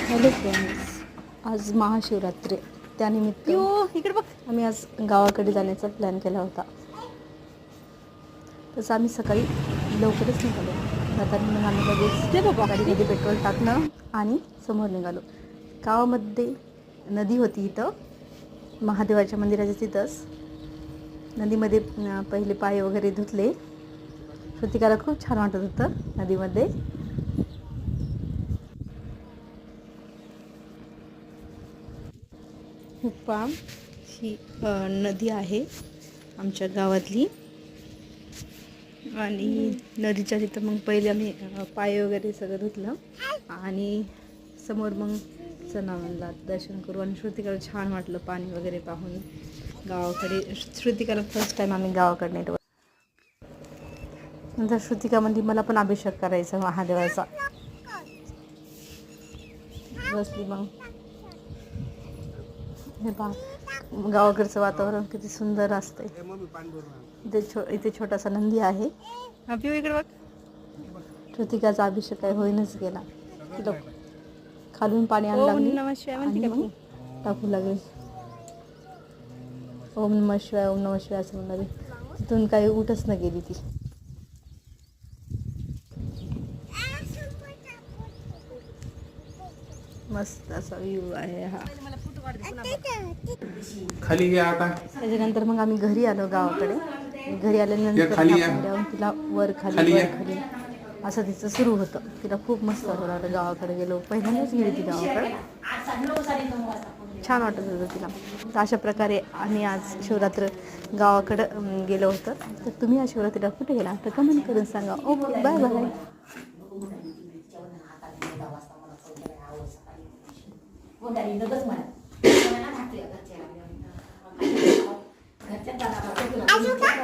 Hello friends, आज महाशिवरात्री त्यानिमित्त इकडे बघ. आम्ही आज गावाकडे जाण्याचा प्लॅन केला होता. तसं आम्ही सकाळी लवकरच निघालो. जाताना मग आम्ही लगेच गाडीमध्ये पेट्रोल टाकलं आणि समोर निघालो. गावामध्ये नदी होती, इथं महादेवाच्या मंदिराच्या तिथंच नदीमध्ये पहिले पाय वगैरे धुतले. श्रुतिकाला खूप छान वाटत होतं नदीमध्ये. हुप्पा ही नदी आहे आमच्या गावातली. आणि नदीच्या तिथं मग पहिले आम्ही पाय वगैरे सगळं धुतलं आणि समोर मग चला म्हणला दर्शन करू. आणि श्रुतिकाला छान वाटलं पाणी वगैरे पाहून. गावाकडे श्रुतिकाला फर्स्ट टाईम आम्ही गावाकडे नेतो. नंतर श्रुतिका म्हणली मला पण अभिषेक करायचा महादेवाचा. बसली मग. हे पहा गावाकडचं वातावरण किती सुंदर असते. इथे छोटासा नंदी आहे. इकडे बघ. श्रुतिकाचा अभिषेक काय होईनच गेला. तिला खालून पाणी आणू लागली आणि मग टाकू लागले. ओम नमः शिवाय, ओम नमः शिवाय असं म्हणाले. तिथून काही उठच न गेली ती. मस्त असा व्ह्यू आहे हा. खाली घ्या आता. त्याच्यानंतर मग आम्ही घरी आलो गावाकडे. घरी आल्यानंतर तिला वर खाली वर खाली असं तिचं सुरू होतं. तिला खूप मस्त वाटलं. गावाकडे गेलो, पहिल्यांदाच गेली ती गावाकडे. छान वाटत होतं तिला. तर अशा प्रकारे आम्ही आज शिवरात्र गावाकडं गेलो होतं. तर तुम्ही आज शिवरात्रीला कुठे गेला तर कमेंट करून सांगा. Okay, bye bye.